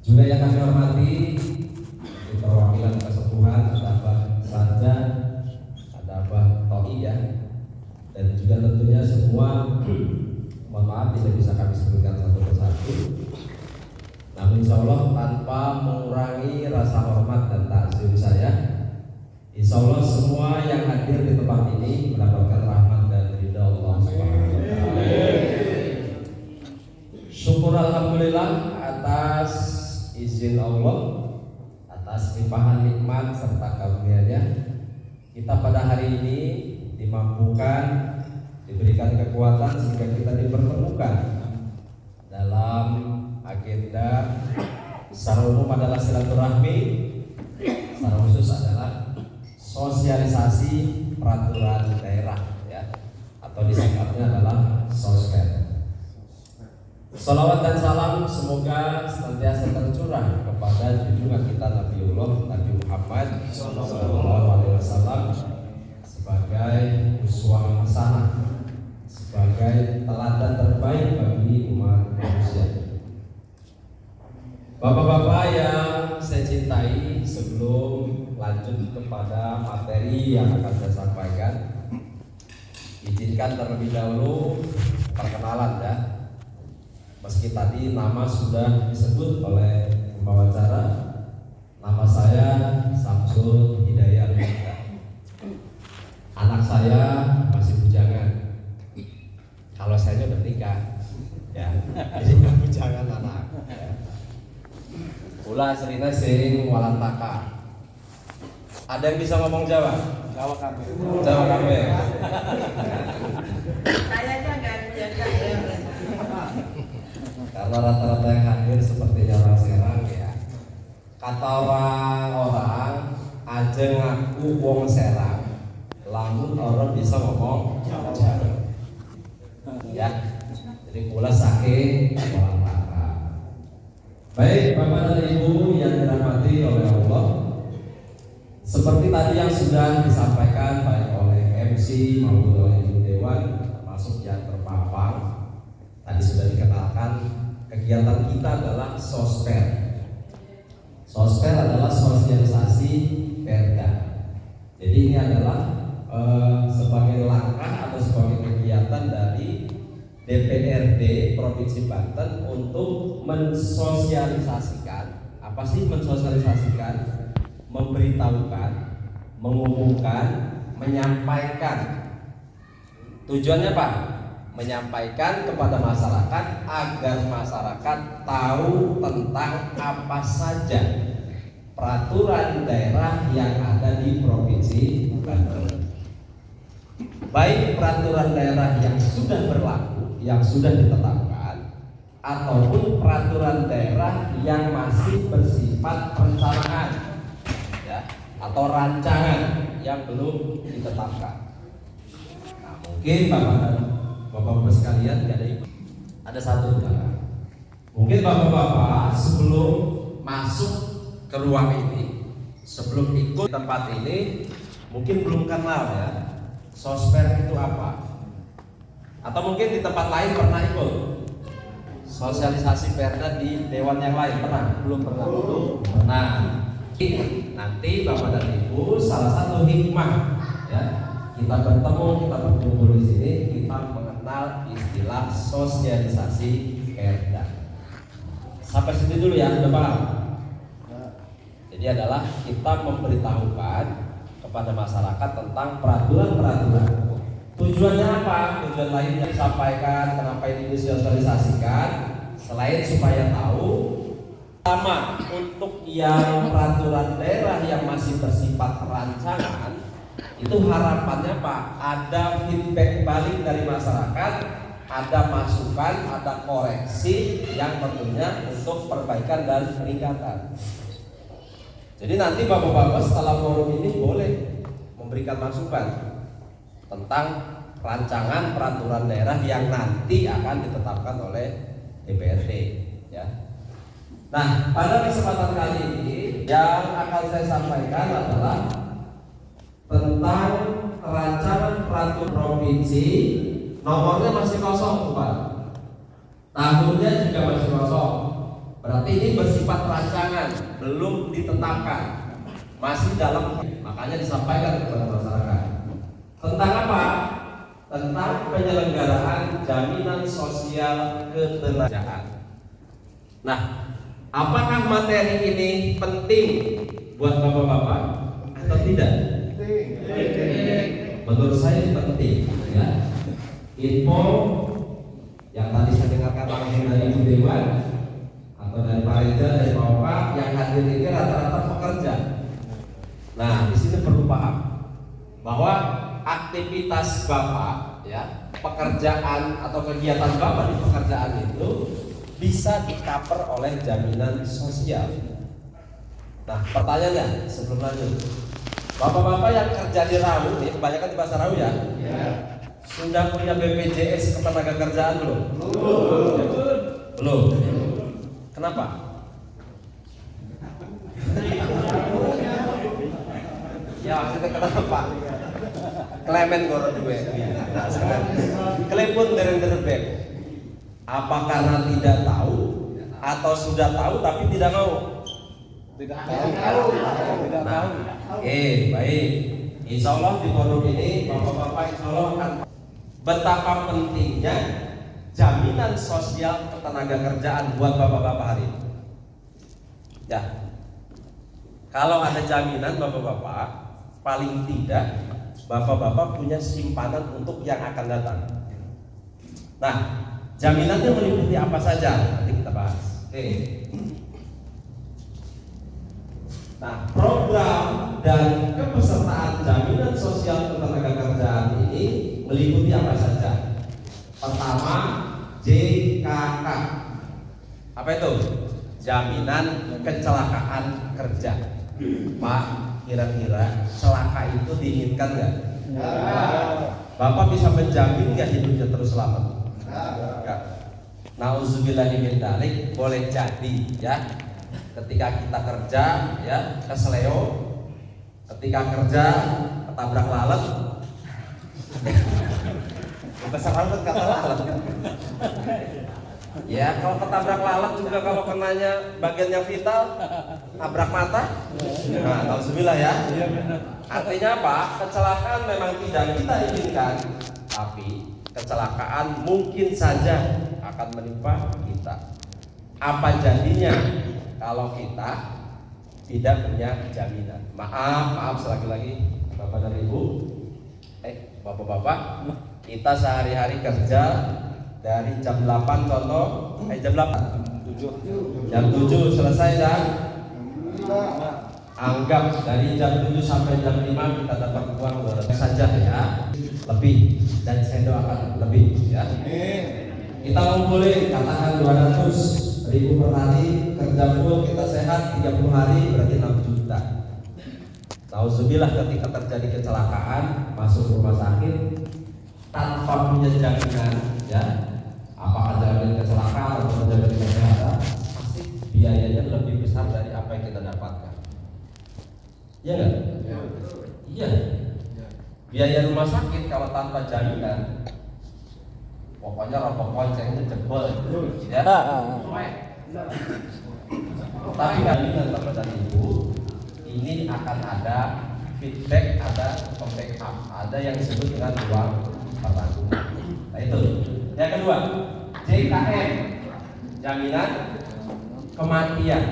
Juga yang kami hormati di perwakilan kesepuhan, ada Abah Sarja, ada Abah Toi ya, dan juga tentunya semua, mohon maaf tidak bisa kami sebutkan satu persatu. Namun insya Allah tanpa mengurangi rasa hormat dan takzim saya, insya Allah semua yang hadir di tempat ini mendapatkan rahmat dan ridha Allah Subhanahu wa Ta'ala. Syukur alhamdulillah atas izin Allah, atas limpahan nikmat serta karunia-Nya, kita pada hari ini dimampukan, diberikan kekuatan sehingga kita dipertemukan dalam agenda secara umum adalah silaturahmi, secara khusus adalah sosialisasi peraturan daerah ya, atau disingkatnya adalah Sosper. Salawat dan salam semoga senantiasa tercurah kepada junjungan kita Nabiullah Nabi Muhammad SAW sebagai uswah hasanah, sebagai teladan terbaik bagi umat manusia. Bapak-bapak yang saya cintai, sebelum lanjut kepada materi yang akan saya sampaikan, izinkan terlebih dahulu perkenalan ya. Meski tadi nama sudah disebut oleh pembawa acara, nama saya Samsul Hidayat. Anak saya masih bujangan. Kalau saya udah nikah, ya, jadi nggak bujangan anak. Ya. Ulah cerita sing walantaka. Ada yang bisa ngomong Jawa? Jawa kami. Jawa kami. Kayaknya nggak biasa ya. Karena rata-rata yang hadir sepertinya orang Serang ya. Kata orang aja ngaku wong Serang, lamun orang bisa ngomong Jawa. Ya. Jadi pula saking orang Maka. Baik Bapak dan Ibu yang dirahmati oleh Allah, seperti tadi yang sudah disampaikan baik oleh MC maupun oleh Ibu Dewan, termasuk yang terpapang, tadi sudah dikenalkan. Kegiatan kita adalah Sosper. Sosper adalah sosialisasi Perda. Jadi ini adalah sebagai langkah atau sebagai kegiatan dari DPRD Provinsi Banten untuk mensosialisasikan. Apa sih mensosialisasikan? Memberitahukan, mengumumkan, menyampaikan. Tujuannya apa? Menyampaikan kepada masyarakat agar masyarakat tahu tentang apa saja peraturan daerah yang ada di Provinsi Banten. Baik peraturan daerah yang sudah berlaku, yang sudah ditetapkan, ataupun peraturan daerah yang masih bersifat perencanaan ya, atau rancangan yang belum ditetapkan. Nah, mungkin Bapak-bapak sekalian ada satu cara. Mungkin bapak-bapak sebelum masuk ke ruang ini, sebelum ikut tempat ini, mungkin belum kenal ya Sosper itu apa. Atau mungkin di tempat lain pernah ikut sosialisasi Perda di dewan yang lain, pernah? Belum pernah. Nah, nanti Bapak dan Ibu salah satu hikmah ya, kita bertemu, kita berkumpul di sini, kita mengenal istilah sosialisasi Perda. Sampai situ dulu ya, udah paham? Jadi adalah kita memberitahukan kepada masyarakat tentang peraturan-peraturan. Tujuannya apa? Tujuan lain yang disampaikan, kenapa ini disosialisasikan? Selain supaya tahu, pertama untuk yang peraturan daerah yang masih bersifat rancangan, itu harapannya Pak, ada feedback balik dari masyarakat, ada masukan, ada koreksi yang tentunya untuk perbaikan dan peningkatan. Jadi nanti bapak-bapak setelah forum ini boleh memberikan masukan tentang rancangan peraturan daerah yang nanti akan ditetapkan oleh DPRD ya. Nah, pada kesempatan kali ini yang akan saya sampaikan adalah tentang rancangan peraturan provinsi, nomornya masih kosong Pak. Tahunnya juga masih kosong. Berarti Berarti ini bersifat rancangan, belum ditetapkan, masih dalam, makanya disampaikan kepada masyarakat. Tentang apa? Tentang penyelenggaraan jaminan sosial ketenagakerjaan. Nah, apakah materi ini penting buat bapak-bapak atau tidak? Menurut saya penting, ya. Info yang tadi saya dengarkan langsung dari Ibu Dewan atau dari Pak Reza, dari Bapak yang hadir ini rata-rata pekerja. Nah, di sini perlu paham bahwa aktivitas Bapak, ya, pekerjaan atau kegiatan Bapak di pekerjaan itu bisa di-cover oleh jaminan sosial. Nah, pertanyaannya sebelum lanjut, bapak-bapak yang kerja di Rawu, nih, kebanyakan di Pasar Rawu ya, sudah punya BPJS ketenagakerjaan belum? Belum. Kenapa? Ya maksudnya kenapa? Klemen goro duwe. Klepun dereng-dereng. Apa karena tidak tahu atau sudah tahu tapi tidak mau? Tidak tahu. Oke, baik. Insya Allah di forum ini bapak-bapak insya Allah akan betapa pentingnya jaminan sosial ketenagakerjaan buat bapak-bapak hari ini. Ya, kalau ada jaminan bapak-bapak, paling tidak bapak-bapak punya simpanan untuk yang akan datang. Nah, jaminannya meliputi apa saja? Nanti kita bahas. Oke. Nah, program dan kepesertaan jaminan sosial ketenagakerjaan ini meliputi apa saja? Pertama, JKK. Apa itu? Jaminan kecelakaan kerja. Pak, kira-kira celaka itu diinginkan nggak? Bapak bisa menjamin nggak hidupnya terus selamat? Enggak. Nauzubillahi min dzalik, boleh jadi ya. Ketika kita kerja ya kesleo, ketika kerja ketabrak lalat, besar banget kata lalat. Ya kalau ketabrak lalat juga kalau kenanya bagiannya vital, tabrak mata, nah nauzubillah ya. Artinya apa? Kecelakaan memang tidak kita inginkan, tapi kecelakaan mungkin saja akan menimpa kita. Apa jadinya kalau kita tidak punya jaminan? Maaf sekali lagi Bapak dan Ibu, Bapak-bapak, kita sehari-hari kerja dari jam 8 contoh, jam 8 jam 7 selesai dan anggap dari jam 7 sampai jam 5 kita dapat uang 200 saja ya, lebih, dan saya doakan lebih ya. Kita ngumpulin katakan 200.000 per hari, kerja full kita sehat 30 hari berarti 6 juta. Nauzubillah ketika terjadi kecelakaan masuk rumah sakit tanpa punya jaminan ya, apakah jaminan kecelakaan atau jaminan kesehatan, pasti biayanya lebih besar dari apa yang kita dapatkan. Iya nggak? Iya. Biaya rumah sakit kalau tanpa jaminan, pokoknya rokok koncengnya jebol ya. Tapi jaminan Bapak dan Ibu, ini akan ada feedback, ada backup, ada yang disebut dengan uang pertanggungan. Nah itu. Yang kedua, JKM, jaminan kematian.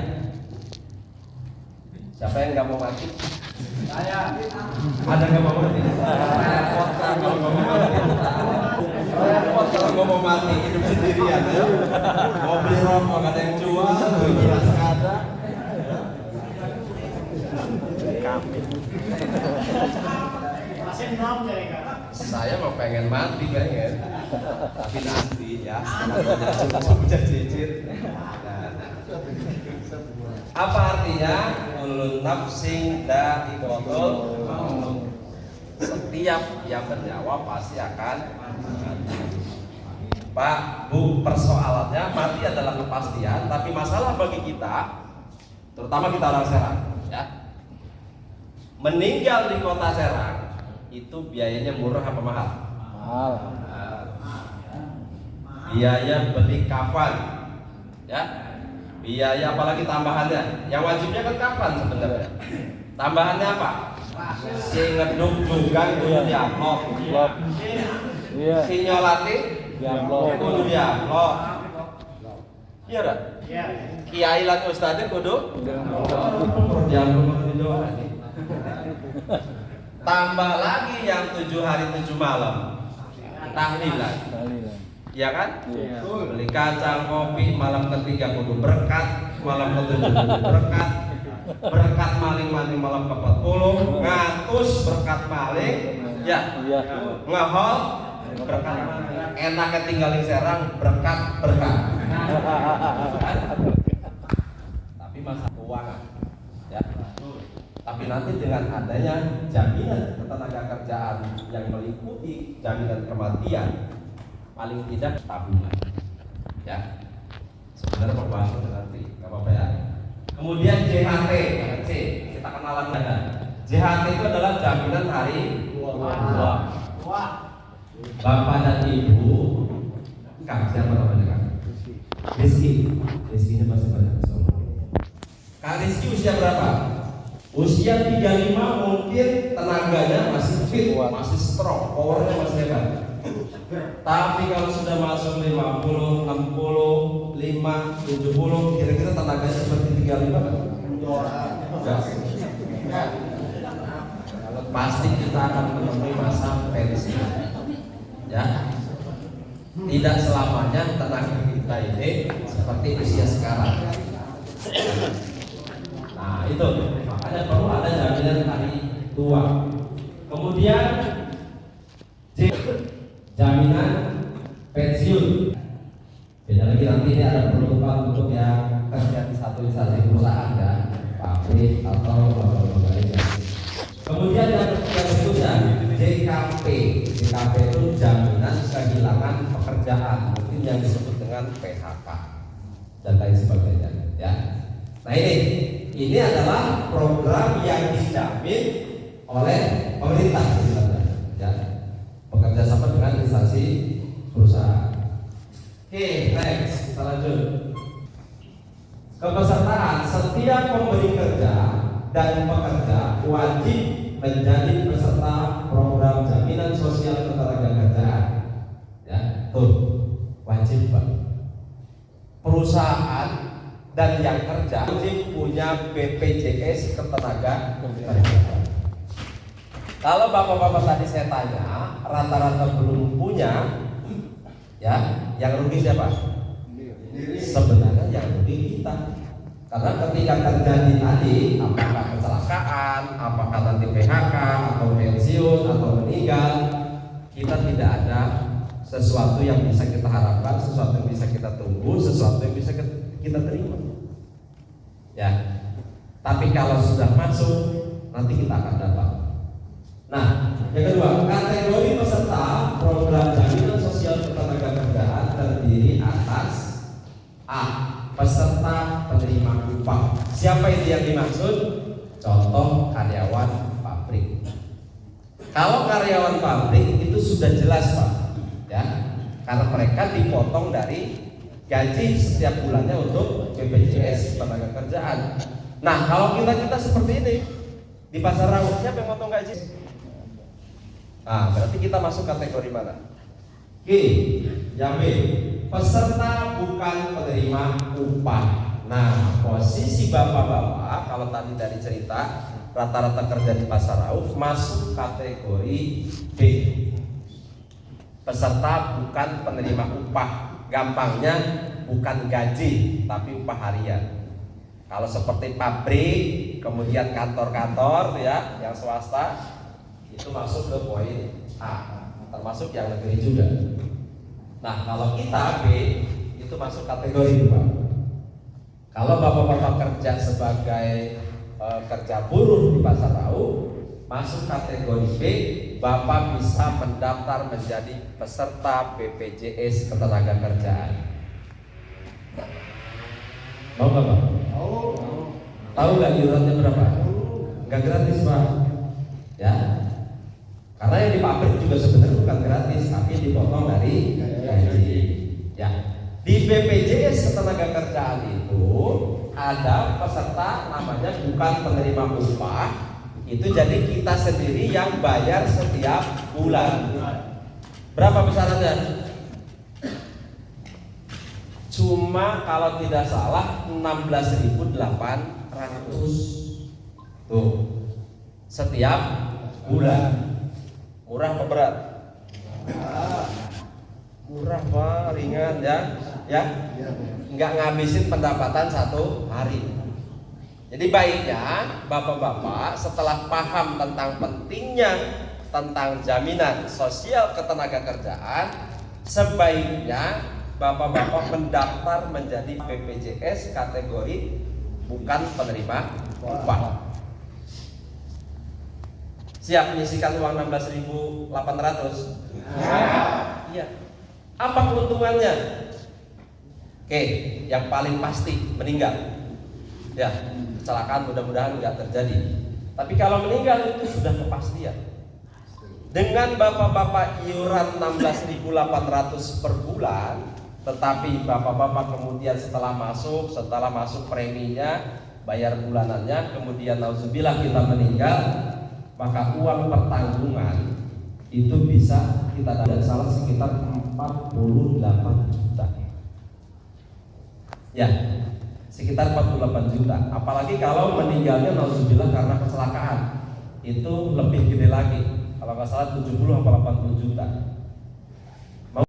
Siapa yang nggak mau mati? Saya. Ada nggak mau mati? Repot kalau mau mati. Repot kalau mau mati hidup sendirian ya. Mau beli rokok nggak ada yang jual, beli beras nggak ada. Saya mau pengen mati pengen, tapi nanti ya setelah cicit. Apa artinya? Kullu nafsin dha'iqatul maut. Setiap yang bernyawa pasti akan mati. Pak, Bu, persoalannya mati adalah kepastian, tapi masalah bagi kita, terutama kita orang Serang, ya. Meninggal di kota Serang itu biayanya murah apa mahal? Mahal. Biaya beli kafan, ya. biaya apalagi tambahannya. Yang wajibnya kan kafan sebenarnya. Tambahannya apa? Si ngeduk juga kudu diamplop. Iya. Si nyolati kudu diamplop. Iya dah. Kiai lan ustadznya kudu diamplop di doa. Tambah lagi yang 7 hari 7 malam tahlilan, ya kan? Beli kacang, kopi, malam ketiga kudu berkat, malam ketujuh kudu berkat, berkat maling-maling malam ke-40, ngatus berkat maling, ya, ngehol berkat maling, enaknya tinggalin Serang berkat. Tapi masa keuangan, ya. Tapi nanti dengan adanya jaminan ketenagakerjaan yang meliputi jaminan kematian, paling tidak tabungan, ya. Sebenarnya pembahasan nanti, nggak apa-apa ya. Kemudian JHT, C, kita kenalan ada. JHT itu adalah jaminan hari tua. Bapak dan Ibu, Kang, siapa namanya Kang? Rizky-nya pasti banyak. Kang Rizky usia berapa? Usia 35, mungkin tenaganya masih fit, masih strong, powernya masih hebat. Tapi kalau sudah masuk 50, 60, 5, 70, kira-kira tenaganya seperti 35 kan? Enggak. Pasti kita akan menemui masa pensiun. Ya. Tidak selamanya tenaga kita ini seperti usia sekarang. Nah, itu makanya perlu ada jaminan hari tua. Kemudian jaminan pensiun. Beda lagi nanti ini ada penutupan untuk yang kerja di satu instansi perusahaan ya, pabrik atau lembaga lainnya. Kemudian yang berikutnya JKP. JKP itu jaminan kehilangan pekerjaan, mungkin yang disebut dengan PHK dan lain sebagainya ya. Nah ini adalah program yang dijamin oleh pemerintah sebenarnya, ya, bekerja sama dengan instansi perusahaan. Oke, next kita lanjut. Kepesertaan setiap pemberi kerja dan pekerja wajib menjadi peserta program jaminan sosial ketenagakerjaan. Ya, tuh wajib Pak. Perusahaan dan yang kerja wajib punya BPJS ketenagakerjaan. Kalau bapak-bapak tadi saya tanya, rata-rata belum punya, ya, yang rugi siapa? Sebenarnya yang rugi kita. Karena ketika terjadi tadi, apakah kecelakaan, apakah nanti PHK atau pensiun atau meninggal, kita tidak ada sesuatu yang bisa kita harapkan, sesuatu yang bisa kita tunggu, sesuatu yang bisa kita terima. Ya. Tapi kalau sudah masuk, nanti kita akan dapat. Nah, yang kedua, kategori peserta program jaminan sosial ketenagakerjaan terdiri atas A. Peserta penerima upah. Siapa itu yang dimaksud? Contoh karyawan pabrik. Kalau karyawan pabrik itu sudah jelas Pak, ya, karena mereka dipotong dari gaji setiap bulannya untuk BPJS ketenagakerjaan. Nah, kalau kita seperti ini di pasar rawat, siapa yang potong gaji? Nah, berarti kita masuk kategori mana? G. Yang B, peserta bukan penerima upah. Nah, posisi bapak-bapak kalau tadi dari cerita rata-rata kerja di pasar rauf masuk kategori B. Peserta bukan penerima upah. Gampangnya bukan gaji tapi upah harian. Kalau seperti pabrik, kemudian kantor-kantor ya, yang swasta itu masuk ke poin A, termasuk yang negeri juga. Nah, kalau kita B itu masuk kategori 2. Kalau bapak-bapak kerja sebagai kerja buruh di pasar rauf, masuk kategori B, bapak bisa mendaftar menjadi peserta BPJS ketenagakerjaan. Mau nggak Pak? Tahu nggak iurannya berapa? Nggak gratis Pak. Ya. Karena yang di pabrik juga sebenarnya bukan gratis, tapi dipotong dari gaji. Ya. Di Di BPJS Ketenagakerjaan itu ada peserta namanya bukan penerima upah. Itu jadi kita sendiri yang bayar setiap bulan. Berapa besarannya? Cuma kalau tidak salah 16.800 tuh setiap bulan. Murah apa berat? Murah Pak, ringan ya, nggak ngabisin pendapatan satu hari. Jadi baiknya bapak-bapak setelah paham tentang pentingnya tentang jaminan sosial ketenagakerjaan, sebaiknya bapak-bapak mendaftar menjadi BPJS kategori bukan penerima upah. Siap menyisikan uang 16.800? Iya. Apa keuntungannya? Oke, yang paling pasti meninggal. Ya, kecelakaan mudah-mudahan nggak terjadi. Tapi kalau meninggal itu sudah kepastian. Dengan bapak-bapak iuran 16.800 per bulan, tetapi bapak-bapak kemudian setelah masuk preminya, bayar bulanannya, kemudian nauzubillah kita meninggal, maka uang pertanggungan itu bisa kita dapat salah sekitar 48 juta. Ya, sekitar 48 juta. Apalagi kalau meninggalnya nauzubillah karena kecelakaan, itu lebih gede lagi. Kalau nggak salah 70 atau 80 juta.